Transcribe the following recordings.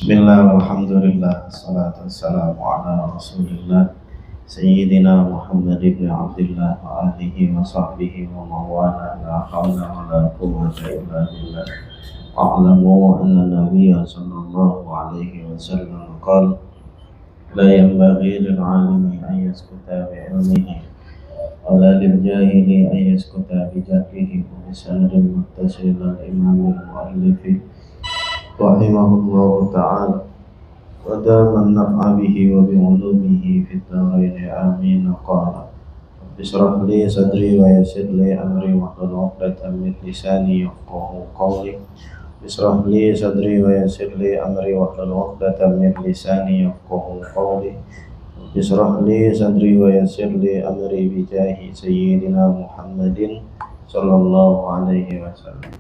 Bismillah walhamdulillah Assalatu wassalamu ala rasulillah Sayyidina Muhammad ibn Abdullah Wa alihi wa sahbihi wa mawala La hawla wa la quwwata illa billah Wa'alamu anna nabiyya sallallahu alaihi wasallam Qal La yanbaghi lil'alimi an yaskuta bi'ilmihi Wa la liljahili an yaskuta bijahlihi Wa bisanadil muttasil al-imam al-muallifi rahimahullahu ta'ala wa daman naf'a bihi wa bi'ulumihi fid dharain amin. Qala rabbi shrah li sadri wa yassir li amri wahlul 'uqdatam min lisani yafqahu qawli bishrah li sadri wa yassir li amri wahlul 'uqdatam min lisani yafqahu qawli bishrah li sadri wa yassir li amri bijahi sayyidina Muhammadin sallallahu alaihi wasallam.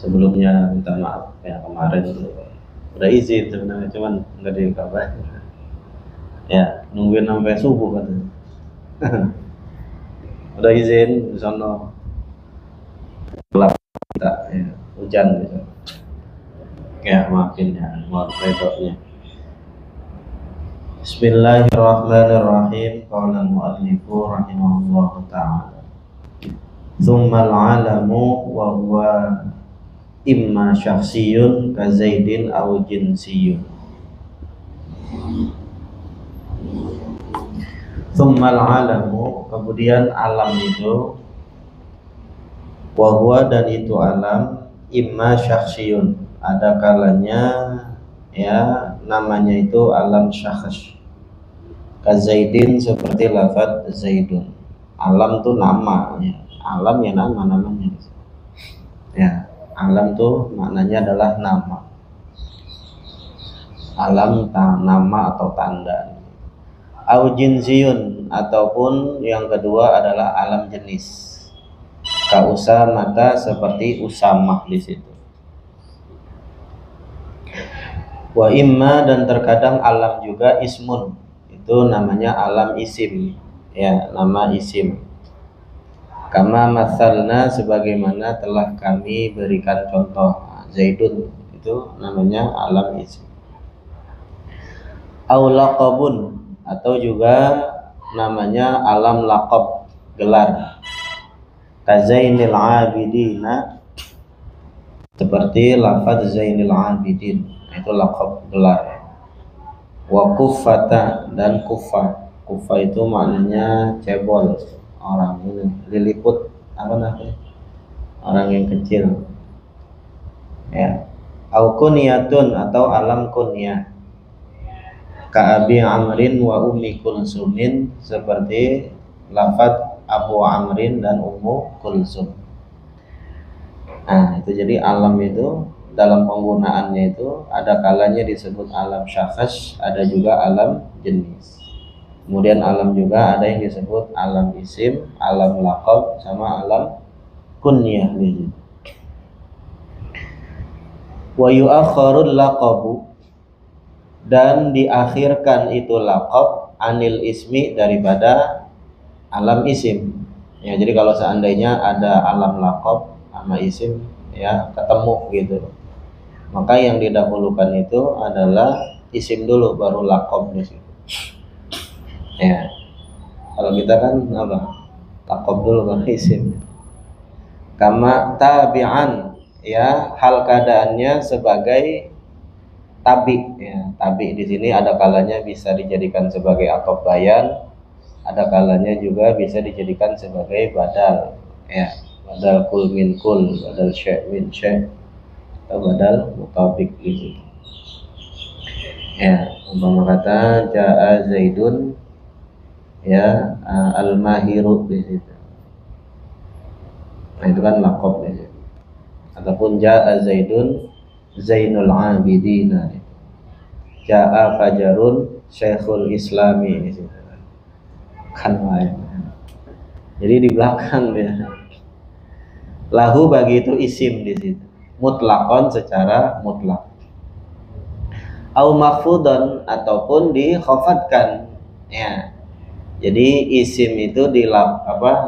Sebelumnya minta maaf ya, kemarin udah izin sebenarnya cuman nggak dikabar ya, nungguin sampai subuh katanya. Udah izin di sono gelap kita ya, hujan gitu ya, maafin ya, mohon redoknya. Bismillahirrahmanirrahim. Qala al-mu'allifu rahimahullahu ta'ala tsumma al-'alamu wa huwa imma syakhsiyun ka zaidin au jinsiyun. Tsummal alamu, kemudian alam itu, wa huwa, dan itu alam, imma syakhsiyun, ada kalanya ya namanya itu alam syakhs, ka zaidin, seperti lafaz zaidun. Alam tuh nama ya. Alam ya nama namanya ya. Alam tuh maknanya adalah nama. Alam nama atau tanda. Au jinsiyun, ataupun yang kedua adalah alam jenis. Ka usamata, seperti usamah di situ. Wa imma, dan terkadang alam juga ismun. Itu namanya alam isim. Ya, nama isim. Kama masalna, sebagaimana telah kami berikan contoh. Zaidun itu namanya alam isim. Au laqabun, atau juga namanya alam laqab, gelar. Kazainil abidina, seperti lafaz Zainil Abidin, itu laqab, gelar. Wa kuffata, dan kufa. Kufa itu maknanya cebol, orang ini liliput, apa namanya, orang yang kecil ya. Au kunyatun, atau alam kunyah. Ka Abi Amrin wa Ummi Kulsumin, seperti lafaz Abu Amrin dan Ummu Kulsum. Nah itu, jadi alam itu dalam penggunaannya itu ada kalanya disebut alam syakhs, ada juga alam jenis. Kemudian alam juga ada yang disebut alam isim, alam laqab, sama alam kunyah gitu. Wa yu'akharul laqabu, dan diakhirkan itu laqab, anil ismi, daripada alam isim. Ya, jadi kalau seandainya ada alam laqab sama isim ya ketemu gitu, maka yang didahulukan itu adalah isim dulu, baru laqab di situ. Ya, kalau kita kan apa? Laqab dulu baru isim. Kama tabi'an, ya, hal keadaannya sebagai tabi ya. Tabi di sini ada kalanya bisa dijadikan sebagai atop bayan, ada kalanya juga bisa dijadikan sebagai badal ya. Badal kul min kul, badal syai' min syai', atau badal mutabik gitu. Ya, umpama kata ja'a Zaidun ya, al-mahiru di situ. Nah itu kan laqab di situ. Ataupun ja'a Zaidun Zainul Abidina, ja'a Fajarun Syekhul Islami di situ. Kan lain. Jadi di belakang dia. Lahu, bagi itu isim di situ. Mutlaqon, secara mutlak. Au mahfudon, ataupun dikhafadkan ya. Jadi isim itu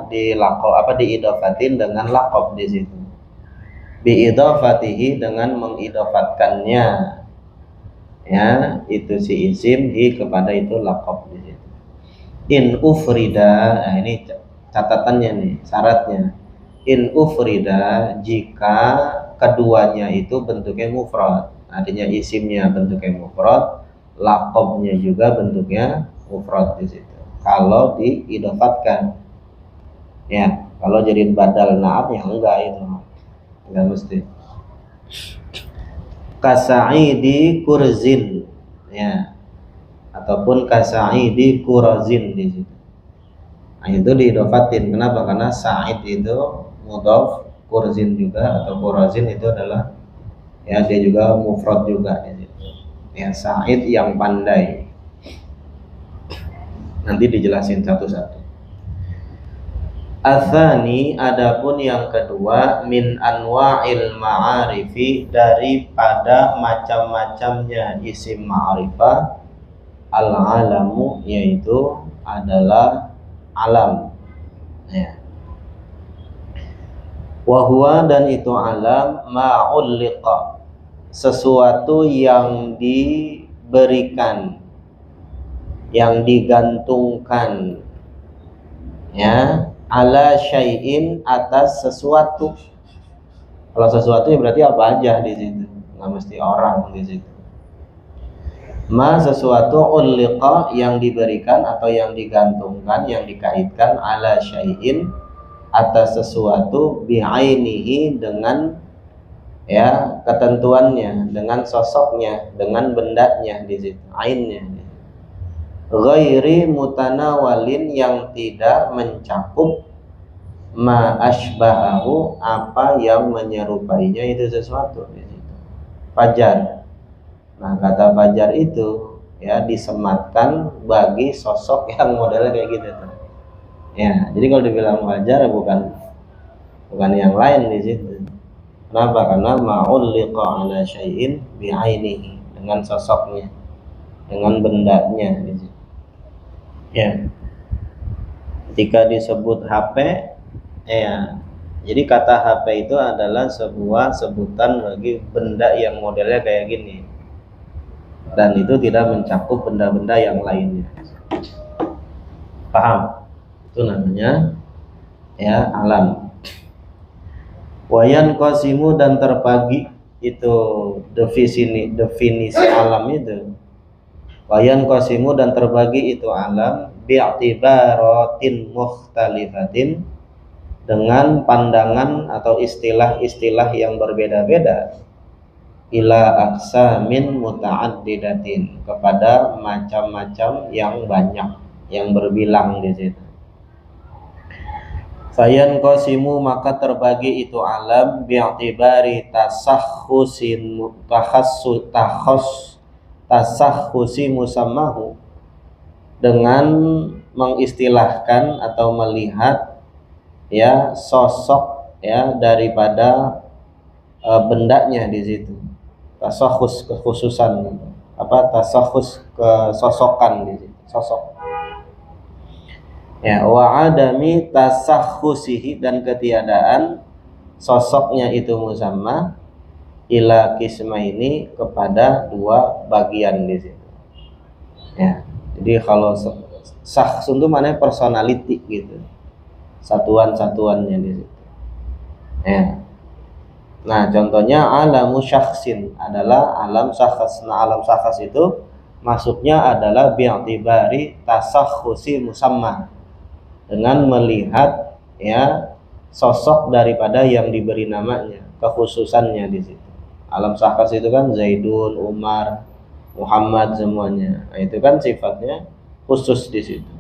diidofatin dengan laqab di situ. Biidofatihi, dengan mengidofatkannya ya itu si isim hi kepada itu laqab di situ. In ufrida, nah ini catatannya nih, syaratnya. In ufrida, jika keduanya itu bentuknya mufrad, artinya isimnya bentuknya mufrad, laqabnya juga bentuknya mufrad di situ. Kalau diidofatkan, ya kalau jadi badal naat ya enggak mesti. Kasa'idi kurzin, ya, ataupun kasa'idi kurazin di situ. Nah, itu diidofatin. Kenapa? Karena sa'id itu mudhof, kurzin juga atau kurazin itu adalah ya dia juga mufrad juga di situ. Ya, sa'id yang pandai. Nanti dijelasin satu-satu. Atsani, adapun yang kedua, min anwa'il ma'arifi, daripada macam-macamnya isim ma'rifah, al-alamu, yaitu adalah alam, ya. Wahwa, dan itu alam, ma'ulliqa, sesuatu yang diberikan, yang digantungkan, ya, ala syai'in, atas sesuatu. Kalau sesuatu ya berarti apa aja di situ, nggak mesti orang di situ. Ma, sesuatu ulliqa, yang diberikan atau yang digantungkan, yang dikaitkan, ala syai'in, atas sesuatu, bi'ainihi, dengan ya ketentuannya, dengan sosoknya, dengan bendanya di situ, ainnya. Ghairi mutanawalin, yang tidak mencakup ma asbahahu, apa yang menyerupainya itu sesuatu di situ. Fajar. Nah, kata fajar itu ya disematkan bagi sosok yang modelnya kayak gitu tuh. Ya, jadi kalau dibilang fajar bukan yang lain di situ. Kenapa? Karena ma'ulliqa ala syai'in bi'ainihi, dengan sosoknya, dengan bendanya di situ. Ya, ketika disebut HP, ya, jadi kata HP itu adalah sebuah sebutan bagi benda yang modelnya kayak gini, dan itu tidak mencakup benda-benda yang lainnya. Paham? Itu namanya ya alam. Wayan qasimu, dan terbagi, itu definisi alam itu. Wayan qasimu, dan terbagi itu alam, bi'tibaratin mukhtalifatin, dengan pandangan atau istilah-istilah yang berbeda-beda, ila aqsamin muta'addidatin, kepada macam-macam yang banyak, yang berbilang di situ. Fayan qasimu, maka terbagi itu alam, bi'tibari tasakhusin tasakhusi musammahu, dengan mengistilahkan atau melihat ya sosok ya daripada bendanya di situ. Tasakhus, kekhususan, tasakhus, kesosokan di situ, sosok. Ya, wa adami tasakhusihi, dan ketiadaan sosoknya itu musamma, ila kisma, ini kepada dua bagian di situ. Ya, jadi kalau sahs itu mana personality gitu, satuan-satuannya di situ. Ya. Nah, contohnya alamu syakhsin adalah alam syakhs. Nah, alam syakhs itu masuknya adalah bi'tibari tasakhusi musamma, dengan melihat ya sosok daripada yang diberi namanya, kekhususannya di situ. Alam syakhs itu kan Zaidun, Umar, Muhammad, semuanya. Nah, itu kan sifatnya khusus di situ.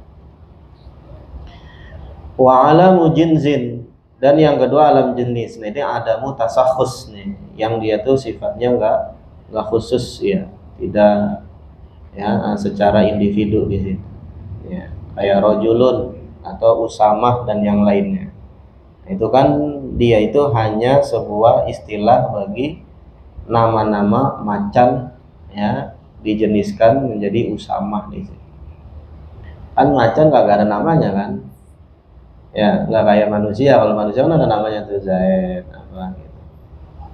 Wa alamu jinzin, dan yang kedua alam jenis. Nah, ini adamu tasakhus nih, yang dia tuh sifatnya enggak khusus ya, tidak ya secara individu di situ. Ya, kayak rojulun atau usamah dan yang lainnya. Nah, itu kan dia itu hanya sebuah istilah bagi nama-nama macan ya, dijeniskan menjadi usamah di situ. Kan macan nggak ada namanya kan, ya nggak kayak manusia. Kalau manusia kan ada namanya tuh Zaid apa gitu.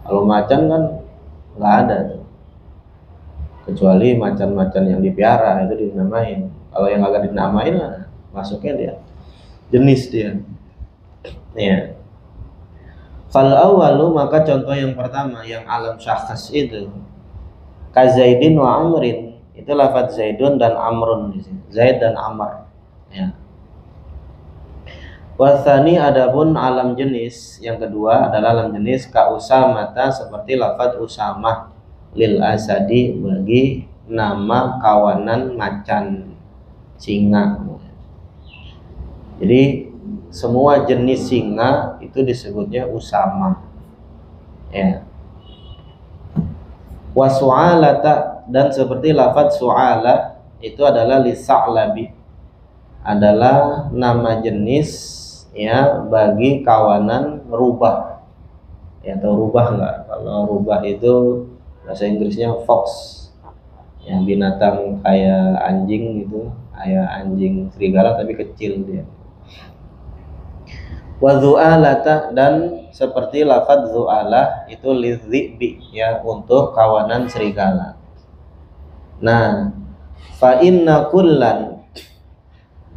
Kalau macan kan nggak ada tuh. kecuali macan-macan yang dipiara itu dinamain. Kalau yang agak dinamain masuknya dia jenis dia. Ya. Fal awalu, maka contoh yang pertama yang alam syakhs itu kazaidin wa amrin, itu lafadz zaidun dan amrun di sini. Zaid dan amr. Ya. Wasani, adapun alam jenis yang kedua adalah alam jenis ka usamata, seperti lafadz usamah lil asadi, bagi nama kawanan macan singa. Jadi semua jenis singa itu disebutnya usama. Ya. Wasu'alata, dan seperti lafadz su'ala itu adalah lisa'labi, adalah nama jenis ya bagi kawanan rubah. Ya, atau rubah enggak? Kalau rubah itu bahasa Inggrisnya fox. Ya, binatang kayak anjing gitu, kayak anjing serigala tapi kecil dia. Wa zu'alata, dan seperti lafadz zu'alah itu lidzibi, ya untuk kawanan serigala. Nah, fa inna kullan,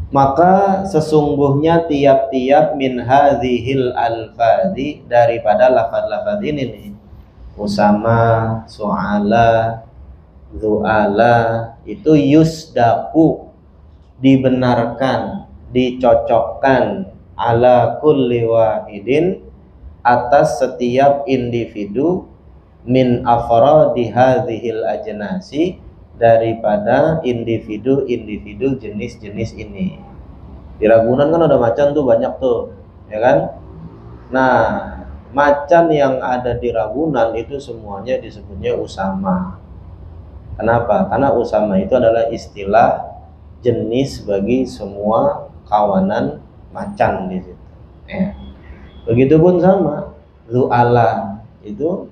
maka sesungguhnya tiap-tiap min hadhil alfadhi, daripada lafadz-lafadz ini nih, usama, su'ala, zu'ala, itu yusdaku, dibenarkan, dicocokkan, ala kulli wahidin, atas setiap individu, min afradi hadhil ajnasi, daripada individu-individu jenis-jenis ini. Di Ragunan kan ada macan tuh banyak tuh, ya kan? Nah, macan yang ada di Ragunan itu semuanya disebutnya usama. Kenapa? Karena usama itu adalah istilah jenis bagi semua kawanan macan di situ. Ya. Begitupun sama zu'ala, itu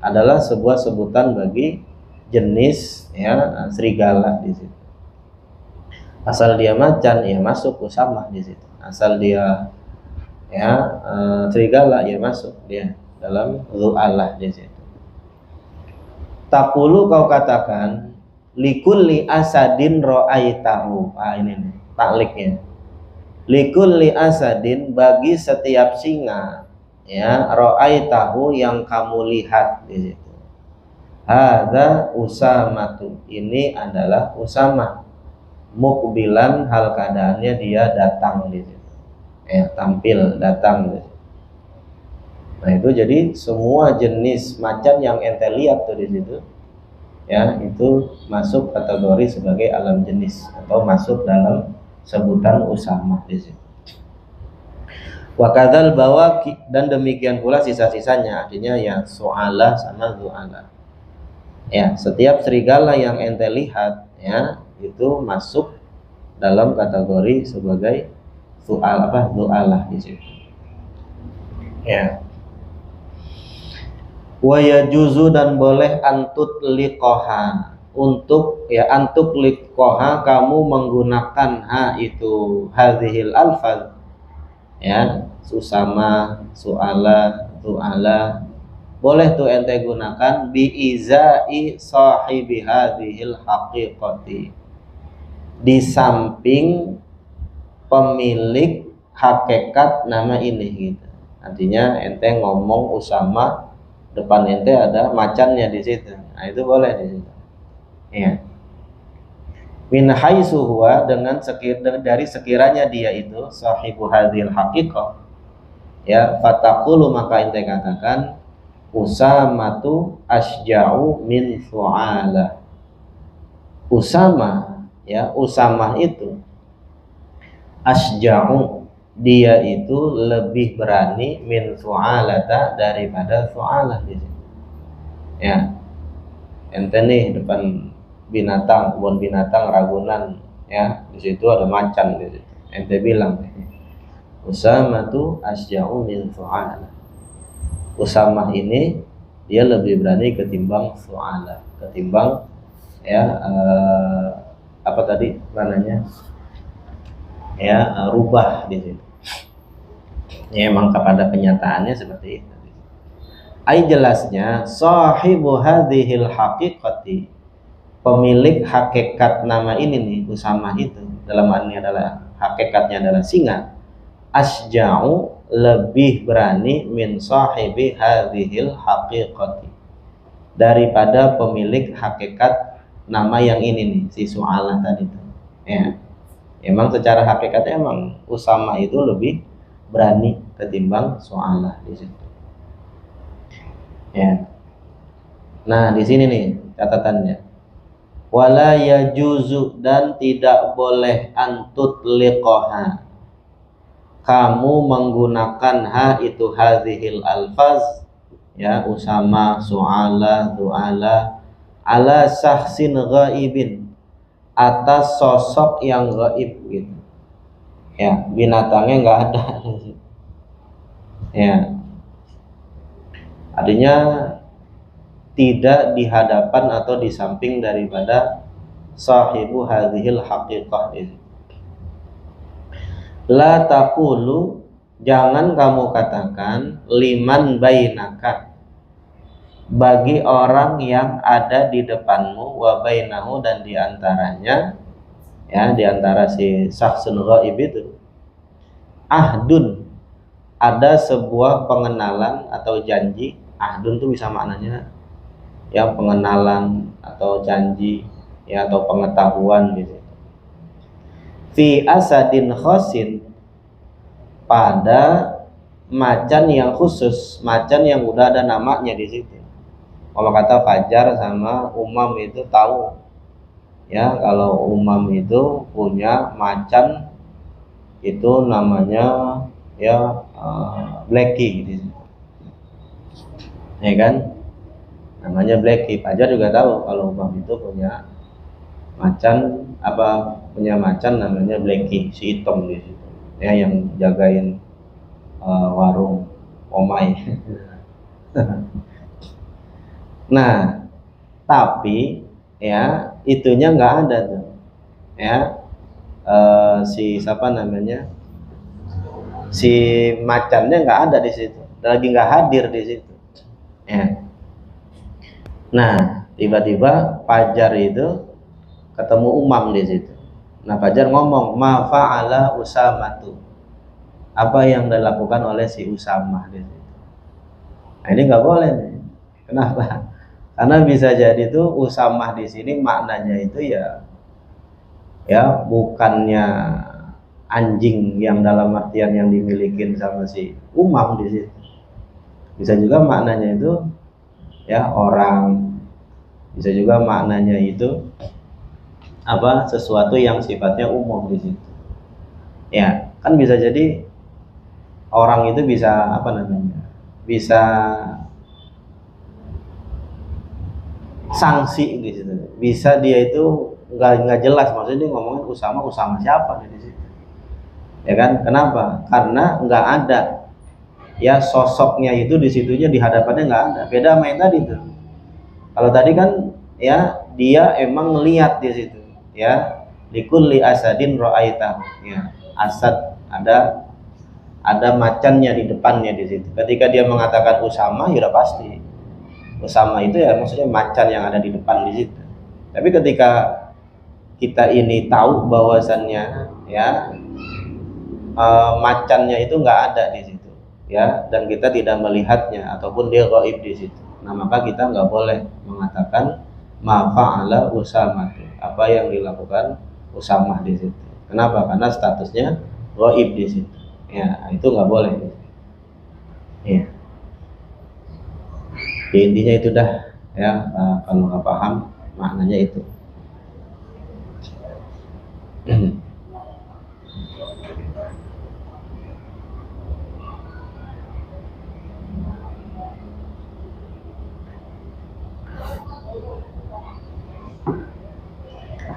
adalah sebuah sebutan bagi jenis ya serigala di situ. Asal dia macan ya masuk usama di situ. Asal dia ya serigala ya masuk dia dalam zu'ala di situ. Takulu, kau katakan, likulli asadin ra'aitahu. Ini nih takliknya. Likulli asadin, bagi setiap singa ya ra'aitahu, yang kamu lihat di situ. Hadza usamatu, ini adalah usama, mukbilan, hal keadaannya dia datang di situ. Ya, tampil, datang di situ. Nah, itu jadi semua jenis macan yang ente lihat tuh di situ ya, itu masuk kategori sebagai alam jenis atau masuk dalam sebutan usama di situ. Wa kadzal bawaqi, dan demikian pula sisa-sisanya, artinya ya su'ala sama zu'ala. Ya, setiap serigala yang ente lihat ya itu masuk dalam kategori sebagai zu'alah di situ. Ya. Wa yajuzu, dan boleh antut liqoha, untuk ya antuk liqoha, kamu menggunakan itu hadhil alfaz ya, susama, su'ala, tu'ala, boleh tuh ente gunakan bi izai sahibi hadhil haqiqati, di samping pemilik hakikat nama ini gitu. Artinya ente ngomong usama, depan ente ada macannya di situ. Nah, itu boleh di situ. Ya. Min haitsu huwa, dari sekiranya dia itu sahibu hadhil haqiqah. Ya, fataqulu, maka ente katakan usamatu asja'u min su'ala. Usama ya, usamah itu asja'u, dia itu lebih berani min su'alata, daripada su'alah di sini. Ya. Ente nih depan binatang, kebun binatang Ragunan ya, di situ ada macan di situ. Ente bilang usamatu asja'u min su'alah. Usamah ini dia lebih berani ketimbang su'alah, ketimbang ya apa tadi mananya? Ya, rubah di situ. Ya, emang pada kenyataannya seperti itu. Ai jelasnya sahibu hadhil haqiqati, pemilik hakikat nama ini nih, Usamah itu, dalam hal ini adalah hakikatnya adalah singa, asja'u, lebih berani, min sahibi hadhil haqiqati, daripada pemilik hakikat nama yang ini nih, si Su'alah tadi tuh. Ya, emang secara hakikatnya emang Usamah itu lebih berani ketimbang Su'alah di situ. Ya. Nah, di sini nih catatannya. Wala yajuzu, dan tidak boleh antut liqaha, kamu menggunakan ha itu hadhil alfaz, ya, Usama, Su'ala, Du'ala, ala syahsin ghaibin, atas sosok yang gaib gitu. Ya, binatangnya nggak ada. Ya. Artinya tidak di hadapan atau di samping daripada sahibu hadhil haqiqah itu. La taqulu, jangan kamu katakan, liman bainaka, bagi orang yang ada di depanmu, wa bainahu, dan diantaranya, ya, diantara si syakhsun ghaib itu, ahdun, ada sebuah pengenalan atau janji. Ahdun itu bisa maknanya ya pengenalan atau janji, ya, atau pengetahuan gitu. Fi asadin khosin, pada macan yang khusus, macan yang udah ada namanya di situ. Kalau kata Fajar sama Umam itu tahu, ya, kalau Umam itu punya macan itu namanya ya Blacky gitu. Ya kan, namanya Blacky. Fajar juga tahu kalau Umam itu punya macan namanya Blacky, si hitam di situ, ya, yang jagain warung Omai. Nah, tapi ya itunya nggak ada tuh, ya, si siapa namanya, si macannya nggak ada di situ, lagi nggak hadir di situ. Ya. Nah, tiba-tiba Fajar itu ketemu Umam di situ. Nah, Fajar ngomong, ma fa'ala Usamatu, apa yang dilakukan oleh si Usamah di situ. Nah, ini nggak boleh nih. Kenapa? Karena bisa jadi tuh Usamah di sini maknanya itu ya bukannya anjing yang dalam artian yang dimilikin sama si Umam di situ. Bisa juga maknanya itu ya orang, bisa juga maknanya itu sesuatu yang sifatnya umum di situ. Ya, kan bisa jadi orang itu bisa bisa sanksi di situ. Bisa dia itu nggak jelas, maksudnya dia ngomongin Usama siapa di situ. Ya kan? Kenapa? Karena nggak ada ya sosoknya itu di situnya, di hadapannya nggak ada. Beda main tadi tuh. Kalau tadi kan ya dia emang ngelihat di situ, ya, likulli asadin ra'aitahu, ya, asad ada macannya di depannya di situ. Ketika dia mengatakan Usama, ya udah pasti Usama itu ya maksudnya macan yang ada di depan di situ. Tapi ketika kita ini tahu bahwasannya ya macannya itu nggak ada di situ, ya, dan kita tidak melihatnya ataupun dia gaib di situ, nah maka kita nggak boleh mengatakan ma fa'ala Usamah, apa yang dilakukan Usamah di situ. Kenapa? Karena statusnya gaib di situ, ya, itu nggak boleh. Ya. Intinya itu dah, ya, kalau nggak paham maknanya itu.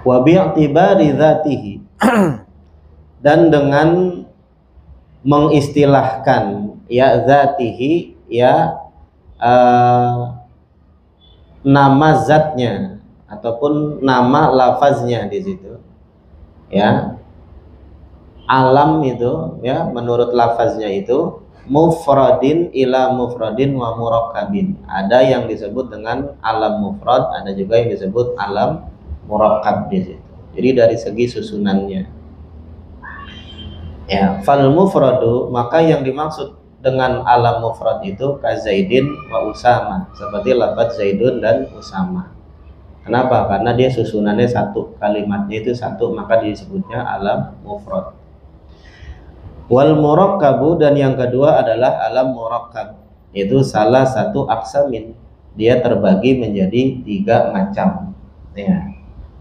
Wa bi'tibari dzatihi, dan dengan mengistilahkan ya dzatihi, ya, nama zatnya ataupun nama lafaznya di situ, ya, alam itu ya menurut lafaznya itu mufradin ila mufradin wa murakkabin. Ada yang disebut dengan alam mufrad, ada juga yang disebut alam murakkab di situ. Jadi dari segi susunannya. Ya, fal mufradu, maka yang dimaksud dengan alam mufrad itu ka Zaidin wa Usama, seperti lafaz Zaidun dan Usama. Kenapa? Karena dia susunannya satu, kalimatnya itu satu, maka disebutnya alam mufrad. Wal murakkabu, dan yang kedua adalah alam murakkab, itu salah satu aksamin, dia terbagi menjadi 3 macam. Ya.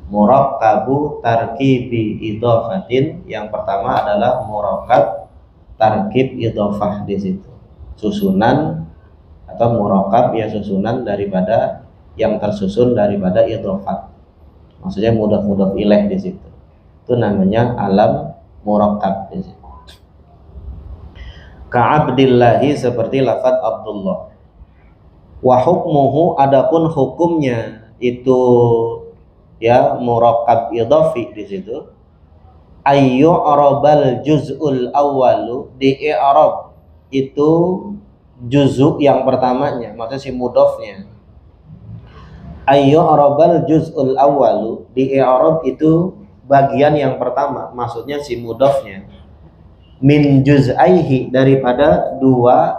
Murakkabu tarkibi idhafatin, yang pertama adalah murakkab tarkib idhafah di situ. Susunan atau murakkab ya susunan daripada yang tersusun daripada idhafat. Maksudnya mudhaf ilaih di situ. Itu namanya alam murakkab di situ. Ka'abdillahi, seperti lafaz Abdullah. Wa hukmuhu, adapun hukumnya itu ya murakkab idhafi di situ. Ayyu arabal juz'ul awwalu, di i'rab itu juz'u yang pertamanya, maksudnya si mudhafnya. Ayyu arabal juz'ul awwalu, di i'rab itu bagian yang pertama, maksudnya si mudhafnya. Min juz'aihi, daripada dua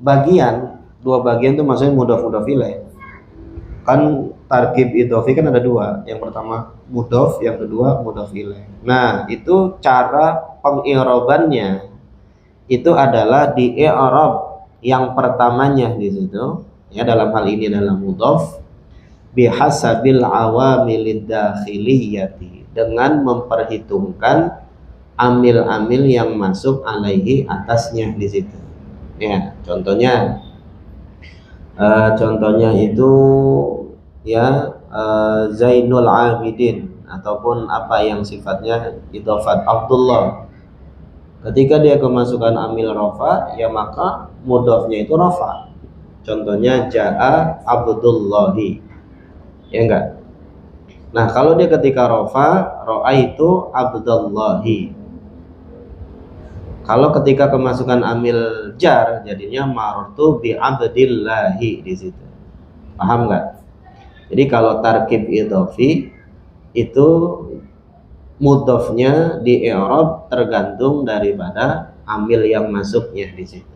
bagian itu maksudnya mudhaf ilaih. Kan tarkib idhafi kan ada 2, yang pertama mudhaf, yang kedua mudhaf ilaih. Nah, itu cara pengi'rabannya itu adalah di i'rab yang pertamanya di situ, ya dalam hal ini adalah mudhaf, bihasabil awamilid dakhiliyati, dengan memperhitungkan amil-amil yang masuk alaihi, atasnya di situ. Ya, contohnya itu ya Zainul Abidin, ataupun apa yang sifatnya idhofat Abdullah. Ketika dia kemasukan amil rafa, ya maka mudhafnya itu rafa. Contohnya Ja'a Abdullahi, ya enggak? Nah, kalau dia ketika rafa, Ra'aitu Abdullahi. Kalau ketika kemasukan amil jar, jadinya marartu bi Abdillahi di situ. Paham nggak? Jadi kalau tarkib idhafi itu mudhafnya di i'rab tergantung daripada amil yang masuknya di situ.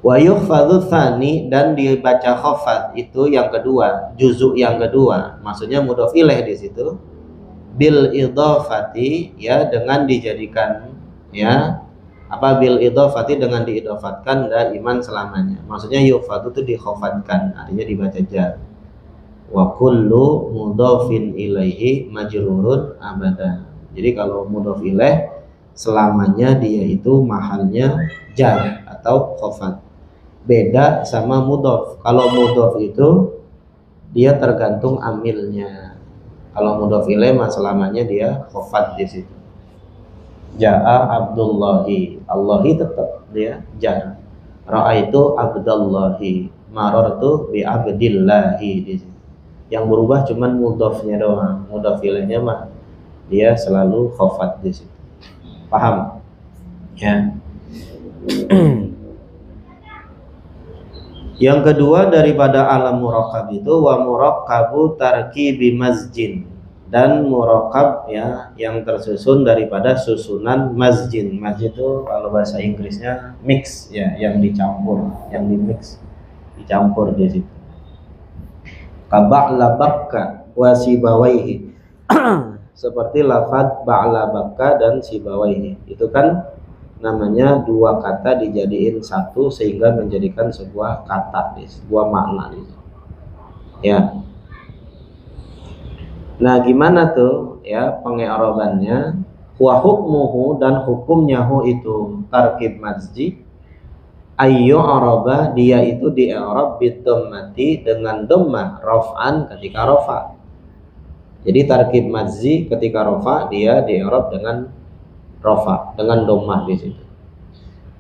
Wa yukhfadhu tsani, dan dibaca khafad itu yang kedua, juzuk yang kedua, maksudnya mudhaf ilaih di situ, bil idhafati, ya dengan dijadikan ya apa bil idhafati, dengan diidhafatkan daiman selamanya. Maksudnya yukhfadhu itu dikhafadkan, artinya dibaca jar. Wa kullu mudhafin ilaihi majrurun abada. Jadi kalau mudhaf ilaih selamanya dia itu mahalnya jar atau khafad. Beda sama mudhaf. Kalau mudhaf itu dia tergantung amilnya. Kalau mudhaf ilaih selamanya dia khafad di situ. Ja'a Abdullahi, Allahi tetap dia jar. Ra'aitu Abdullahi, marartu bi Abdillahi di situ. Yang berubah cuman mudhafnya doang. Mudhaf ilaihnya mah dia selalu khafad di situ. Paham? Ya. Yang kedua daripada alam murakkab itu wa murakkabu tarkibi masjid, dan murakkab ya yang tersusun daripada susunan masjid. Masjid itu kalau bahasa Inggrisnya mix ya, yang dicampur, yang dimix, dicampur di situ. Kaba'la bakka wa sibawaihi seperti lafaz ba'la bakka dan sibawaihi, itu kan namanya dua kata dijadiin satu sehingga menjadikan sebuah kata, sebuah makna ya. Nah, gimana tuh ya pengi'rabannya? Wa hukmuhu, dan hukumnya hu itu tarkib masjid, ayyu araba, dia itu di i'rab bidhammati, dengan dhammah, raf'an ketika rafa. Jadi tarkib masjid ketika rafa dia di i'rab dengan rafa, dengan dhammah di situ.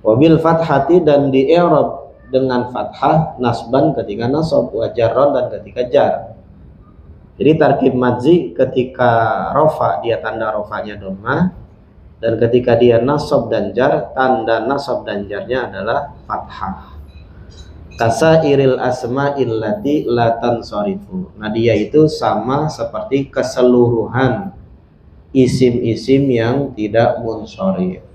Wabil fathati, dan di i'rab dengan fathah, nasban ketika nasab, wa jarran, dan ketika jar. Jadi tarkib madzi ketika rafa dia tanda rafanya dhammah, dan ketika dia nasab dan jar, tanda nasab dan jarnya adalah fathah. kasairil asma'il lati la tansarifu. Nah, dia itu sama seperti keseluruhan isim-isim yang tidak munsharif.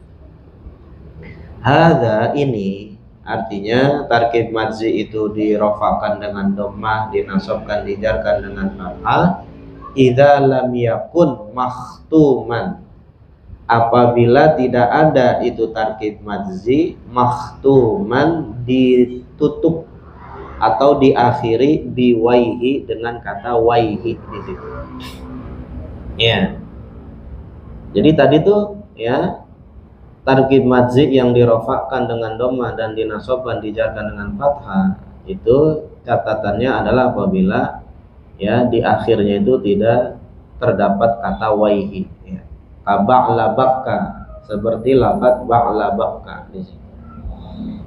Hadza ini artinya tarkib madzi itu dirofakan dengan dhammah, dinasabkan, dijarkan dengan fathah. Idza lam yakun makhtuman, apabila tidak ada itu tarkib madzi makhtuman ditutup atau diakhiri biwaihi dengan kata waihi di situ. Ya. Jadi tadi tuh ya tarkib madzi yang dirofakkan dengan dhammah dan dinasobkan dijarkan dengan fathah itu catatannya adalah apabila ya di akhirnya itu tidak terdapat kata waihi. Ya. Ba'labakka, seperti lafaz ba'labakka di sini.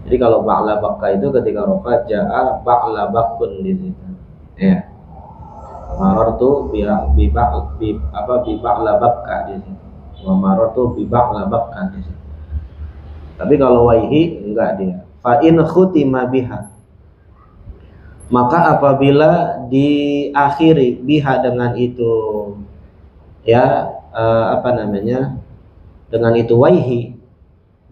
Jadi kalau ba'labakka itu ketika rofa ja'a ba'labakun di situ. Ya. Marartu bi ba'labakka di sini. Wa marartu bi ba'labakka di sini. Tapi kalau waihi enggak dia. Fa in khutima biha, maka apabila diakhiri biha dengan itu ya dengan itu waihi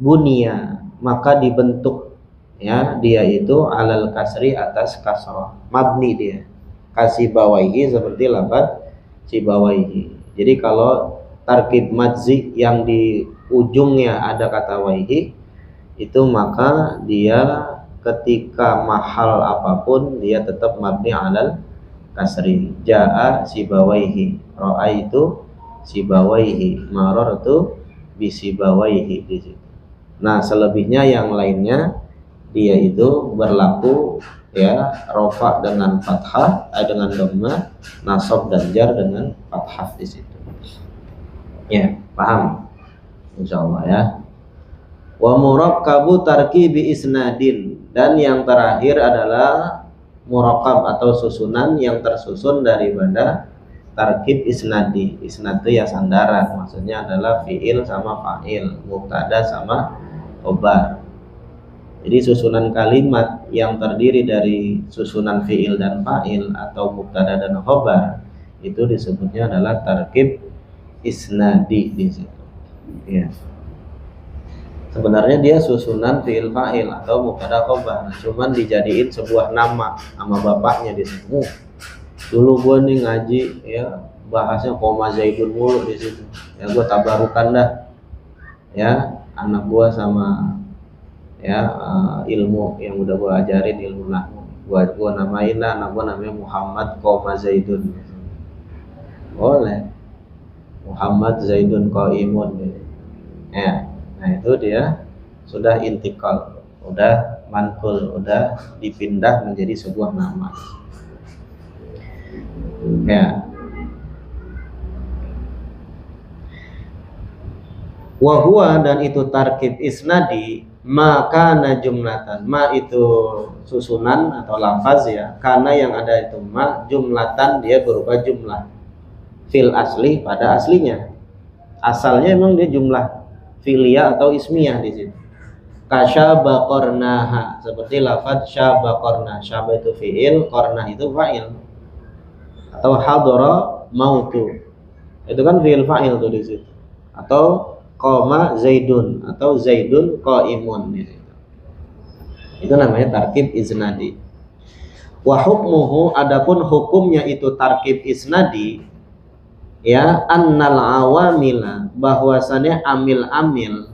bunia, maka dibentuk ya dia itu alal kasri atas kasrah, mabni dia kasih bawaihi seperti lafaz sibawaihi. Jadi kalau tarkib madzi yang di ujungnya ada kata waihi itu maka dia ketika mahal apapun dia tetap mabni alal kasri. Jaa sibawaihi, ra'aitu sibawaihi, marartu bisibawaihi di situ. Nah, selebihnya yang lainnya dia itu berlaku ya rofa dengan fathah, dengan dhammah, nasab dan jar dengan fathah di situ. Ya, paham? Insyaallah ya. Wa murakkabu tarkibi isnadin, dan yang terakhir adalah murakkab atau susunan yang tersusun daripada tarkib isnadi. Isnad itu ya sandaran, maksudnya adalah fiil sama fa'il, mubtada sama khobar. Jadi susunan kalimat yang terdiri dari susunan fiil dan fa'il atau mubtada dan khobar itu disebutnya adalah tarkib isnadi di situ. Ya. Sebenarnya dia susunan fiil fa'il atau mubtada khobar, cuman dijadiin sebuah nama bapaknya di situ. Dulu gue nih ngaji ya bahasnya koma zaidun mulu di situ. Ya gue tabarukan dah. Ya, anak gue sama ya ilmu yang udah gue ajarin, ilmu nahwu. Gue namain lah anak gue namanya Muhammad koma Zaidun. Boleh. Muhammad Zaidun qaimun gitu. Ya. Nah, itu dia sudah intikal, udah manqul, udah dipindah menjadi sebuah nama. Ya. Wa huwa, dan itu tarkib isnadi, maka na jumlatan, ma itu susunan atau lafaz ya, karena yang ada itu ma jumlatan, dia berupa jumlah fil asli, pada aslinya asalnya emang dia jumlah filia atau ismiyah di situ. Kasyaba qarnaha, seperti lafaz syaba qarna, syaba itu fiil, qarna itu fa'il. Atau hadara mautu, itu kan fiil fa'il tuh di situ. Atau qama zaidun, atau zaidun qaimun di situ. Itu namanya tarkib isnadi. Wa hukmuhu, adapun hukumnya itu tarkib isnadi ya, annal awamila, bahwasannya amil-amil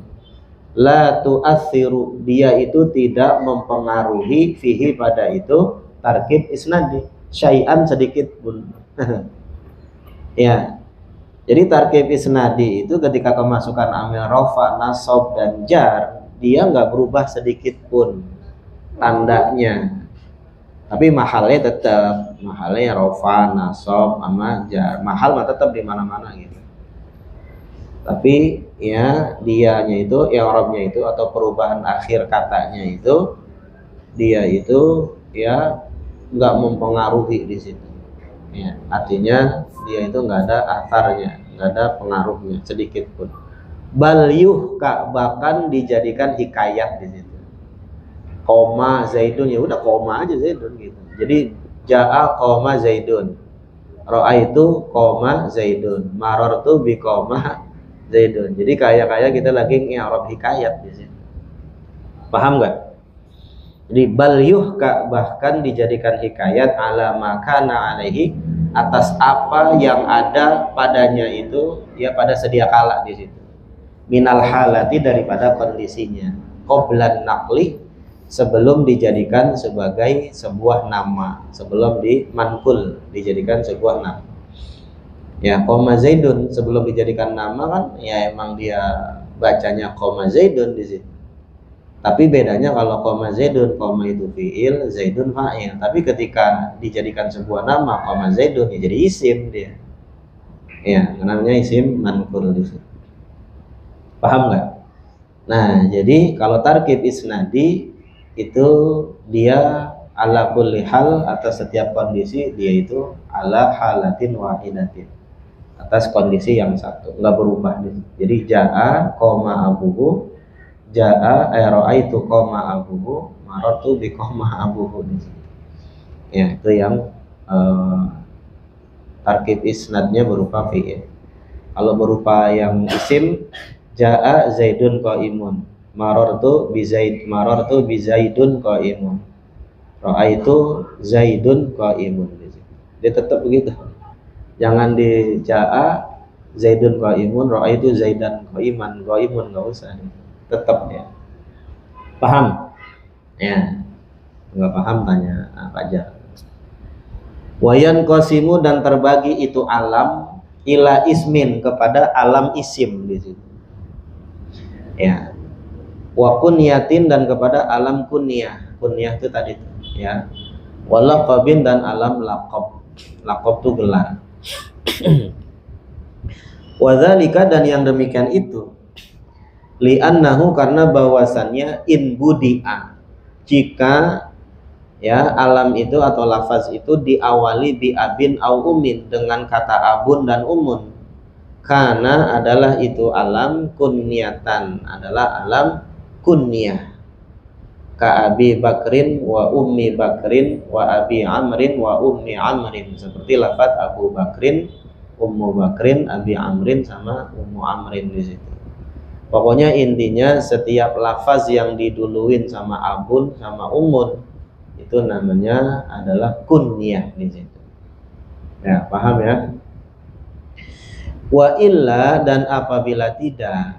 la tu'athiru, dia itu tidak mempengaruhi fihi, pada itu tarkib isnadi, syai'an, sedikit pun. Ya. Jadi tarkib isnadi itu ketika kemasukan amil rofa, nasab dan jar, dia nggak berubah sedikit pun tandanya. Tapi mahalnya tetap, mahalnya rofa, nasab, sama jar. Mahal mah tetap di mana-mana gitu. Tapi ya dianya itu, i'rabnya itu atau perubahan akhir katanya itu, dia itu ya nggak mempengaruhi di situ. Ya, artinya dia itu nggak ada atharnya, nggak ada pengaruhnya sedikit pun. Bal yuhka, bahkan dijadikan hikayat di situ. koma Zaidun, ya udah koma aja Zaidun gitu. Jadi jaa koma Zaidun, ra'aitu koma Zaidun, marartu bi koma Zaidun. Jadi kayak kita lagi ngi'rab hikayat di sini. Paham nggak? Jadi bal yuhka, bahkan dijadikan hikayat ala makana alaihi, atas apa yang ada padanya itu, ya pada sedia kala di situ. Minal halati, daripada kondisinya. Qoblan naqli, sebelum dijadikan sebagai sebuah nama, sebelum dimankul dijadikan sebuah nama. Ya, koma Zaidun sebelum dijadikan nama kan, ya emang dia bacanya koma Zaidun di situ. Tapi bedanya kalau koma Zaidun, koma itu fiil, Zaidun fa'il. Tapi ketika dijadikan sebuah nama, koma Zaidun, ya jadi isim dia. Ya, namanya isim mankul di situ. Paham nggak? Nah, jadi kalau tarkib isnadi itu dia ala kulli hal, atas setiap kondisi, dia itu ala halatin wahidatin, atas kondisi yang satu, nggak berubah. Jadi jaa koma abuhu, jaa ra'aitu koma abuhu, marartu bi koma abuhu. Ya, itu yang tarkib isnadnya berupa fi'il. Kalau berupa yang isim, jaa Zaidun qaimun, marartu bi Zaidun qaimun, ra'aitu Zaidun qaimun. Dia tetap begitu. Jangan di jaa Zaidun qaimun, ra'aitu Zaidan qaiman, qaimun enggak usah. Tetap ya. Paham? Ya. Enggak paham tanya apa aja. Wayan qasimu, dan terbagi itu alam ila ismin, kepada alam isim di situ. Ya. Wa kunyatin, dan kepada alam kunyah. Kunyah itu tadi ya. Wa laqabin, dan alam laqab. Laqab itu gelar. Wa dzalika, dan yang demikian itu, li'annahu, karena bahwasannya in budi'a, jika ya alam itu atau lafaz itu diawali bi abin au umin, dengan kata abun dan umun, karena adalah itu alam kunyatan, adalah alam kunyah, ka Abi Bakrin wa Ummi Bakrin wa Abi Amrin wa Ummi Amrin, seperti lafaz Abu Bakrin, Ummu Bakrin, Abi Amrin, sama Ummu Amrin di situ. Pokoknya intinya setiap lafaz yang diduluin sama abun sama umun itu namanya adalah kunyah di situ. Ya, paham ya? Wa illa, dan apabila tidak,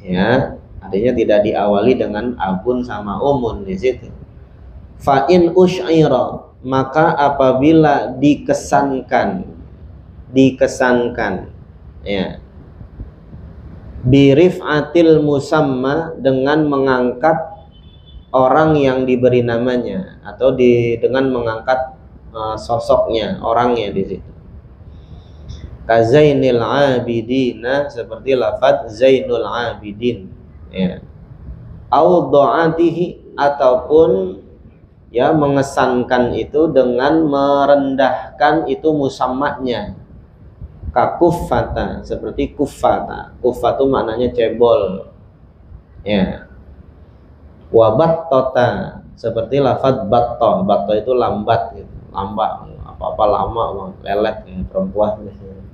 ya, artinya tidak diawali dengan abun sama umun di situ. Fa in usy'ira, maka apabila dikesankan, ya, birif'atil musamma, dengan mengangkat orang yang diberi namanya, atau dengan mengangkat sosoknya, orangnya di situ. Ka Zainil Abidina, seperti lafaz Zainul Abidin, ya. Au dha'atihi, ataupun ya mengesankan itu dengan merendahkan itu musammanya. Ka kuffata, seperti kuffata. Kuffatu maknanya cebol, ya. Wa battota, seperti lafaz batto. Batto itu lambat gitu. Lambat, apa-apa lama, lelet ya, perempuan biasanya.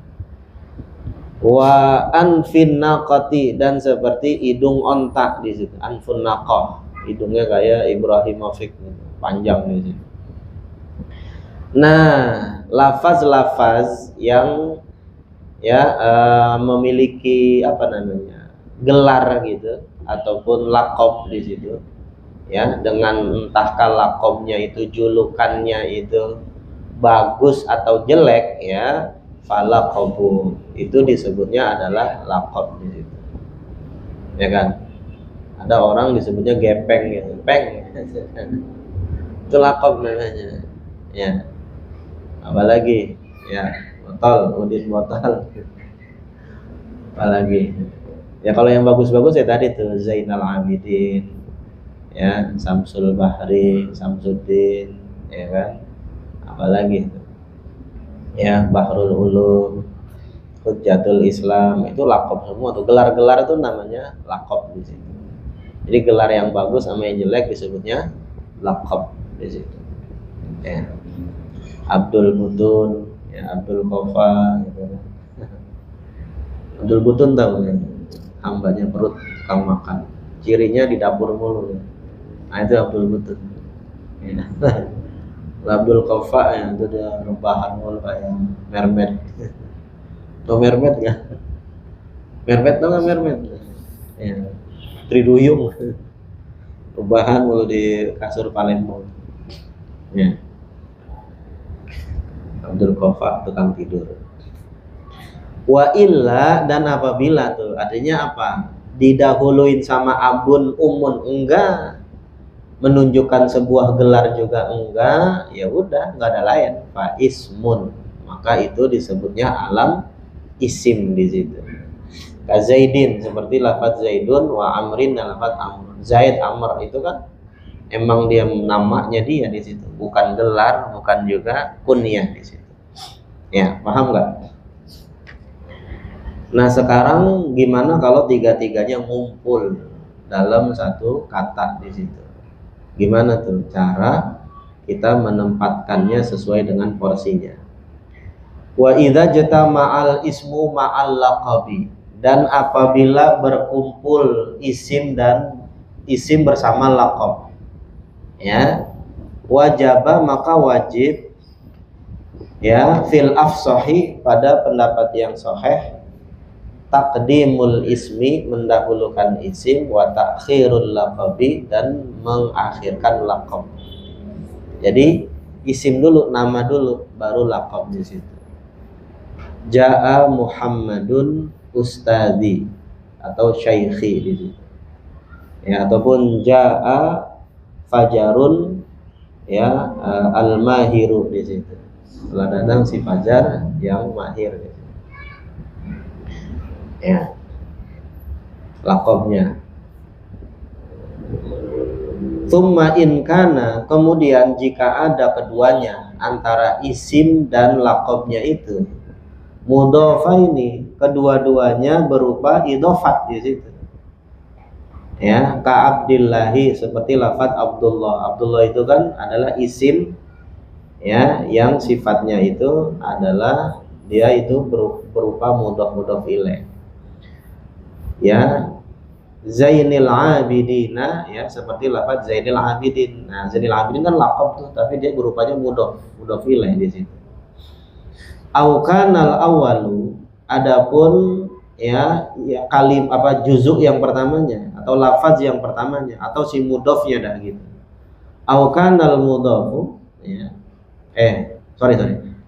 Wa anfin naqati, dan seperti hidung onta di situ. Anfun naqah, hidungnya kayak Ibrahimovic gitu, panjang di situ. Nah, lafaz-lafaz yang ya memiliki apa namanya, gelar gitu, ataupun laqab di situ, ya, dengan entahkah laqabnya itu, julukannya itu bagus atau jelek, ya, falaqabu, itu disebutnya adalah laqab di situ, ya kan? Ada orang disebutnya gepeng gitu, peng, itu laqab namanya, ya. Apalagi ya, botol, udin botol, apalagi ya, kalau yang bagus-bagus ya tadi tuh Zainal Abidin, ya, Samsul Bahri, Samsuddin, ya kan, apalagi itu ya, Bahrul Ulum, Hujjatul Islam, itu laqab semua tuh, gelar-gelar itu namanya laqab di situ. Jadi gelar yang bagus sama yang jelek disebutnya laqab di situ. Ya. Abdul Butun, ya Abdul Kofa gitu. Abdul Butun tahu ya, hambanya perut tukang makan, cirinya di dapur mulu ya. Nah itu Abdul Butun ya. Abdul Kofa ya, itu dia rebahan mulu kayak mermaid. Tau mermaid nggak? Mermaid tau nggak mermaid? Ya, Triduyung, rebahan mulu di kasur Palembang ya. Abdul Kofa tukang tidur. Wa illa, dan apabila tuh artinya apa? Didahuluin sama abun umun enggak, menunjukkan sebuah gelar juga enggak, ya udah nggak ada lain. Fa ismun, maka itu disebutnya alam isim di situ. Ka Zaidin, seperti lafaz Zaidun, wa Amrin dan lafaz Amr. Zaid, Amr itu kan emang dia namanya dia di situ, bukan gelar, bukan juga kunyah di situ. Ya, paham nggak? Nah sekarang gimana kalau tiga-tiganya ngumpul dalam satu kata di situ? Gimana tuh cara kita menempatkannya sesuai dengan porsinya? Wa idza jatama'al ismu ma'al laqabi, dan apabila berkumpul isim dan isim bersama laqab, ya, wajaba maka wajib, ya, fil afsahi pada pendapat yang sahih, taqdimul ismi mendahulukan isim, wa ta'khirul laqabi dan mengakhirkan laqab. Jadi isim dulu, nama dulu, baru laqab di situ. Ja'a Muhammadun ustadi atau syaikhi di situ. Ya, ataupun ja'a Fajarun, ya, al-mahiru di situ. Telah datang si Fajar yang mahir di situ. Ya, laqabnya. Tsumma in kana, kemudian jika ada keduanya antara isim dan laqabnya itu mudhofaini, kedua-duanya berupa idhofat di situ. Ya, ka Abdillahi, seperti lafaz Abdullah. Abdullah itu kan adalah isim, ya, yang sifatnya itu adalah dia itu berupa mudhof ilaih. Ya, Zainil Abidina, ya, seperti lafaz Zainil Abidin. Nah, Zainil Abidin kan laqab tuh, tapi dia berupanya mudhof ilaih di situ. Au kanal awalu, adapun ya kalim apa juzuk yang pertamanya atau lafaz yang pertamanya atau si mudhofnya dah gitu. Au kanal mudhofu, ya. Sorry.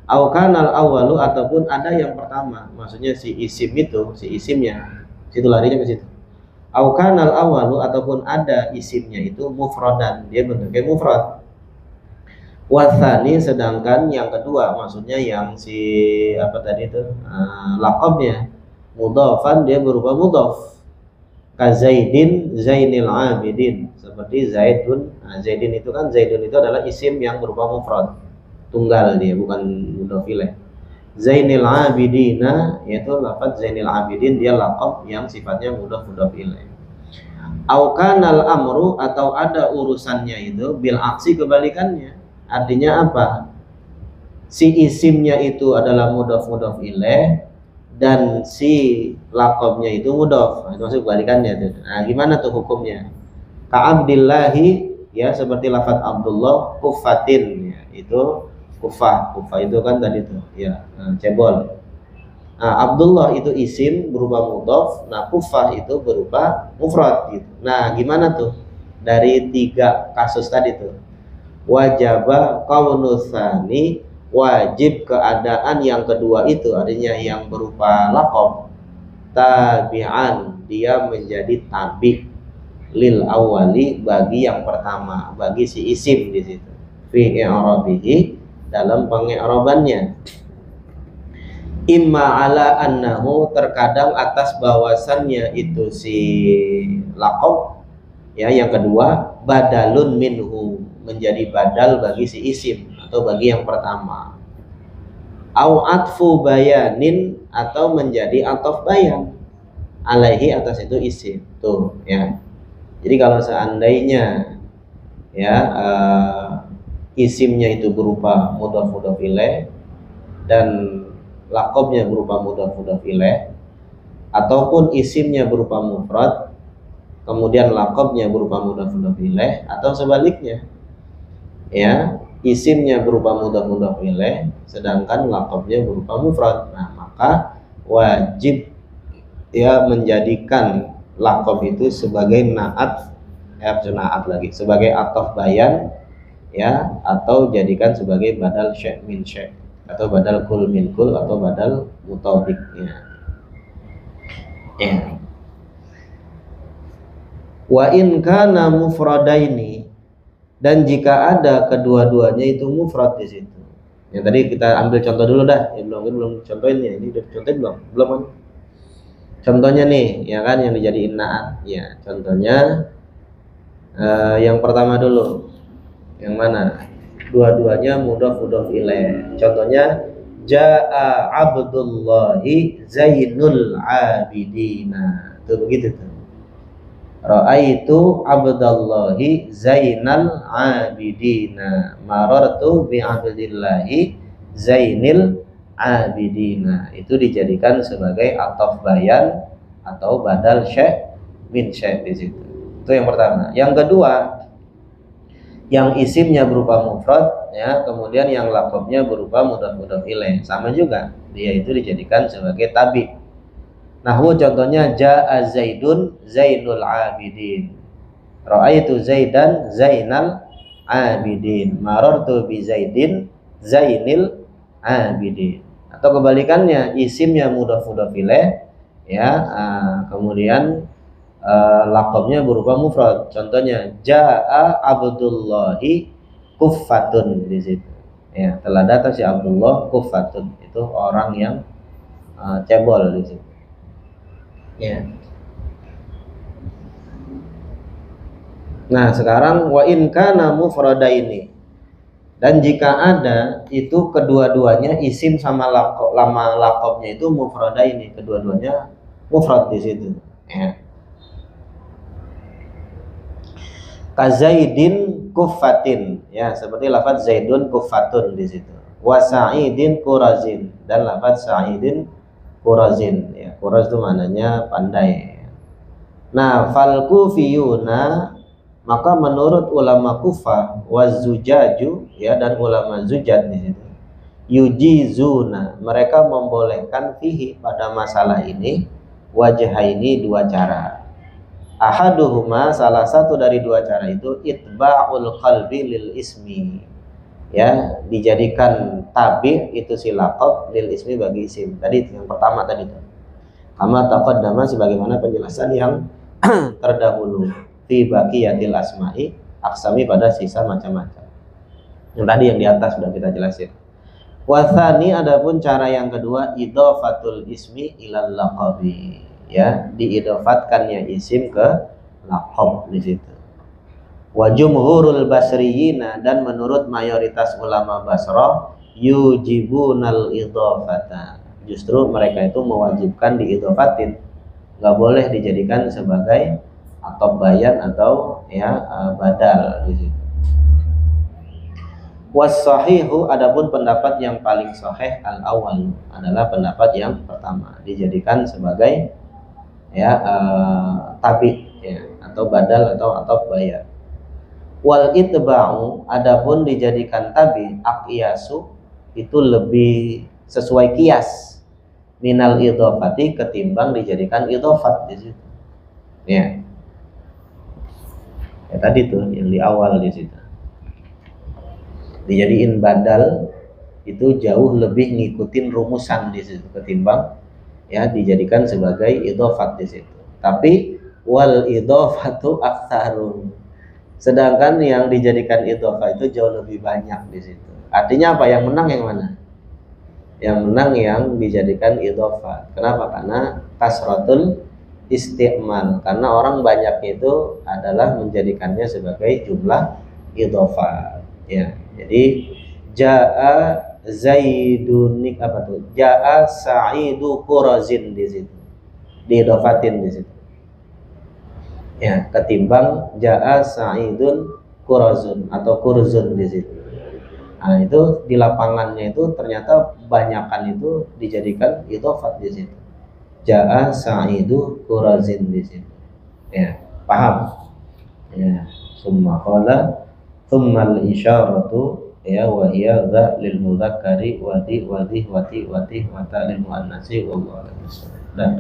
Au kanal awalu, ataupun ada yang pertama, maksudnya si isim itu, si isimnya, situ larinya ke situ. Au kanal awalu, ataupun ada isimnya itu mufradan, dia bentuknya mufrad. Wathani, sedangkan yang kedua, maksudnya yang si apa tadi itu laqabnya mudhafan, dia berupa mudhaf. Ka Zaidin Zainil Abidin, seperti Zaidun. Nah, Zaidin itu kan, Zaidun itu adalah isim yang berupa mufrad, tunggal, dia bukan mudhaf ilaih. Zainil Abidina, yaitu lafaz Zainil Abidin, dia laqab yang sifatnya mudhaf ilaih. Au kanal amru, atau ada urusannya itu bil aksi, kebalikannya. Artinya apa? Si isimnya itu adalah mudhaf ilaih dan si laqabnya itu mudhaf. Itu maksud kebalikannya tuh. Nah, gimana tuh hukumnya? Ka Abdillahi, ya, seperti lafaz Abdullah, kufatin, ya, itu kufah itu kan tadi tuh, ya, cebol. Nah, Abdullah itu isim berupa mudhaf, nah kufah itu berupa mufrad gitu. Nah, gimana tuh dari tiga kasus tadi tuh? Wajaba qaulusani, wajib keadaan yang kedua itu, artinya yang berupa laqab, tabi'an, dia menjadi tabi lil awali, bagi yang pertama, bagi si isim di situ, fi i'rabihi, dalam pengi'rabannya. Imma ala annahu, terkadang atas bahwasannya itu si laqab, ya, yang kedua, badalun minhu, menjadi badal bagi si isim atau bagi yang pertama. Au atfu bayanin, atau menjadi ataf bayan alaihi, atas itu isim tuh, ya. Jadi kalau seandainya ya, isimnya itu berupa mudhaf ilaih dan laqabnya berupa mudhaf ilaih, ataupun isimnya berupa mufrad kemudian laqabnya berupa mudhaf ilaih, atau sebaliknya, ya, isimnya berupa mudhaf ilaih sedangkan laqabnya berupa mufrad. Nah, maka wajib ya menjadikan laqab itu sebagai naat, sebagai ataf bayan, ya, atau jadikan sebagai badal syai' min syai', atau badal kul min kul, atau badal mutabiknya, ya. Wa in kana mufradaini, dan jika ada kedua-duanya itu mufrad di situ. Yang tadi kita ambil contoh dulu dah, ya, belum contohin ya, ini udah contohin belum kan? Contohnya nih, ya kan, yang dijadiin naat, ya, contohnya yang pertama dulu, yang mana? Dua-duanya mudhaf ilaih. Contohnya jaa Abdullahi Zainul Abidina. Tuh begitu tuh. Ra'aitu Abdullahi Zainal Abidina. Marartu bi Abdillahi Zainil Abidina. Itu dijadikan sebagai ataf bayan atau badal syai' min syai' di situ. Itu yang pertama. Yang kedua, yang isimnya berupa mufrad, ya, kemudian yang laqabnya berupa mudhaf ilaih, sama juga, dia itu dijadikan sebagai tabi. Nahwu contohnya jaa Zaidun Zainul Abidin, ra'aitu Zaidan Zainal Abidin, marartu bi Zaidin Zainil Abidin. Atau kebalikannya, isimnya mudhaf ilaih, ya, kemudian laqabnya berupa mufrad. Contohnya jaa Abdullahi kuffatun di situ. Ya, telah datang si Abdullah kuffatun, itu orang yang cebol di situ. Ya. Nah, sekarang wa in kana mufradaini, dan jika ada itu kedua-duanya isim sama laqabnya itu mufradaini, kedua-duanya mufrad di situ. Ya. Kazaidin kuffatin, ya, seperti lafaz Zaidun kuffatun di situ. Wa Sa'idin kurazin, dan lafaz Sa'idin kurazin, ya, kuraz itu maknanya pandai. Nah, fal kufiyuna, maka menurut ulama Kufah, wazujaju, ya, dan ulama Zujad di situ, yujizuna, mereka membolehkan fihi, pada masalah ini, wajhaini, dua cara. Ahaduhuma, salah satu dari dua cara itu, itba'ul qalbi lil ismi, ya, dijadikan tabi itu si laqab lil ismi bagi isim. Tadi yang pertama tadi itu, kama taqaddama, sebagaimana penjelasan yang terdahulu, fi baqiyatil asma'i aksami, pada sisa macam-macam. Yang tadi yang di atas sudah kita jelasin. Wathani, adapun cara yang kedua, idhofatul ismi ilal laqabi, ya, diidofatkannya isim ke laqab di situ. Wa jumhurul basriyina, dan menurut mayoritas ulama Basrah, yujibunal idhofata, justru mereka itu mewajibkan diidhofatin, nggak boleh dijadikan sebagai atau bayan atau, ya, badal di situ. Was-sahihu, adapun pendapat yang paling sahih al-awwal, adalah pendapat yang pertama, dijadikan sebagai, ya, tabi, ya, atau badal atau bayan. Wal itba'u, adapun dijadikan tabi, aqyasu, itu lebih sesuai kias, minal idhofati, ketimbang dijadikan idhofat di situ. Ya. Ya, tadi tuh yang di awal di situ. Dijadiin badal itu jauh lebih ngikutin rumusan di situ ketimbang, ya, dijadikan sebagai idhofat di situ. Tapi wal idhofatu aktsaru, sedangkan yang dijadikan idhofah itu jauh lebih banyak di situ. Artinya apa? Yang menang yang mana? Yang menang yang dijadikan idhofah. Kenapa? Karena kasratul isti'mal, karena orang banyak itu adalah menjadikannya sebagai jumlah idhofah, ya. Jadi jaa Zaidun, apa tuh? Jaa Sa'idu Qurazin di situ, diidhofatin di situ. Ya, ketimbang jaa Sa'idun kurazun atau kurzun di situ. Nah, itu di lapangannya itu ternyata banyakan itu dijadikan idhofat di situ. Ja'a sa'idu kurazin di situ. Ya, paham? Ya, summa qala thummal isyaratu ya wa hiya dha lil mudzakkari wa di wa di wa ti wa ti wa ta lil muannatsi wallahu a'lam. Dan